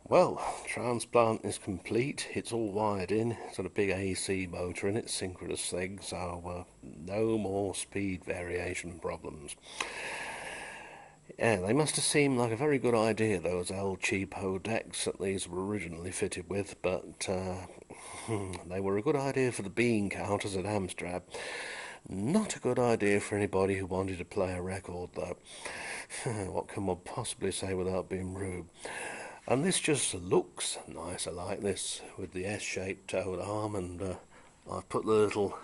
Well, transplant is complete. It's all wired in. It's got a big AC motor in it, synchronous thing, so no more speed variation problems. Yeah, they must have seemed like a very good idea, those old cheapo decks that these were originally fitted with, but they were a good idea for the bean counters at Amstrad. Not a good idea for anybody who wanted to play a record, though. What can one possibly say without being rude? And this just looks nice. I like this with the S-shaped toed arm, and I've put the little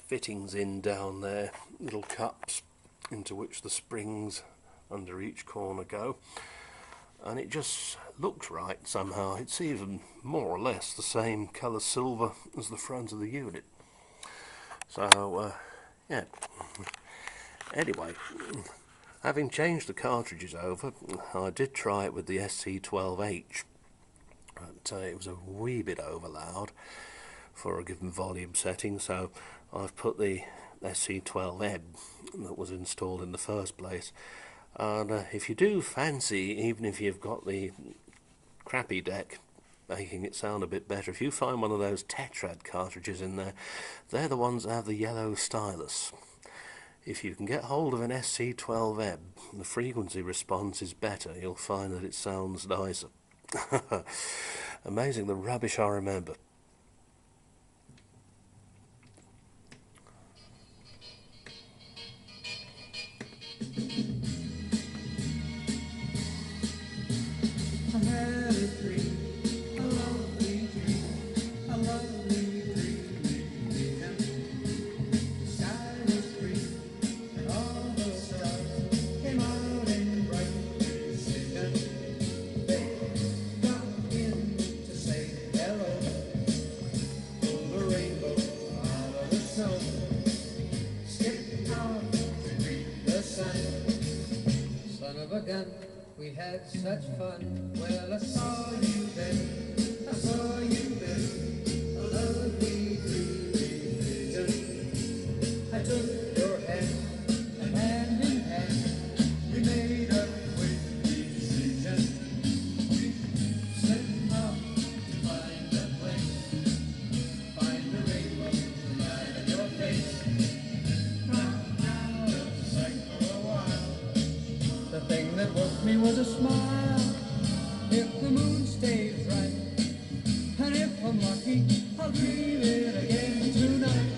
fittings in down there, little cups into which the springs under each corner go, and it just looks right somehow. It's even more or less the same colour silver as the front of the unit. So yeah, anyway, having changed the cartridges over, I did try it with the SC12H, but it was a wee bit over loud for a given volume setting, so I've put the SC12M that was installed in the first place. And if you do fancy, even if you've got the crappy deck, making it sound a bit better, if you find one of those Tetrad cartridges in there, they're the ones that have the yellow stylus. If you can get hold of an SC12M, the frequency response is better. You'll find that it sounds nicer. Amazing the rubbish I remember. We had such fun. Well, I saw you then. I saw you then. A lovely vision. I took your hand, and hand in hand, we made a quick decision. Set out to find a place, find the rainbow light on your face. Not out of sight for a while. The thing that woke me was a smile. If the moon stays right, and if I'm lucky, I'll dream it again tonight.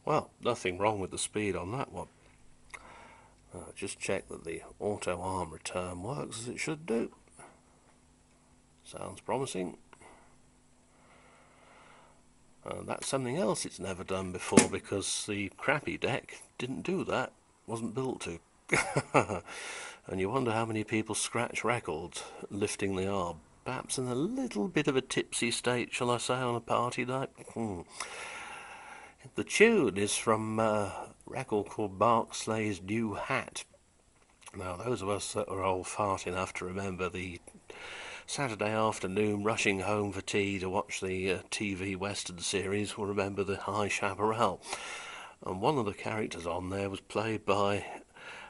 Well, nothing wrong with the speed on that one. Just check that the auto arm return works as it should do. Sounds promising. That's something else it's never done before, because the crappy deck didn't do that, wasn't built to. And you wonder how many people scratch records lifting the arm, perhaps in a little bit of a tipsy state, shall I say, on a party night. The tune is from a record called Mark Slay's New Hat. Now, those of us that are old fart enough to remember the Saturday afternoon rushing home for tea to watch the TV Western series will remember the High Chaparral. And one of the characters on there was played by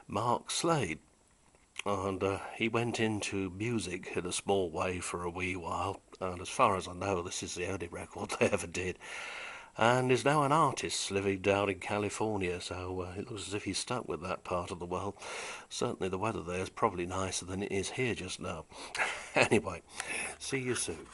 Mark Slade. And he went into music in a small way for a wee while. And as far as I know, this is the only record they ever did. And is now an artist living down in California, so it looks as if he's stuck with that part of the world. Certainly the weather there is probably nicer than it is here just now. Anyway, see you soon.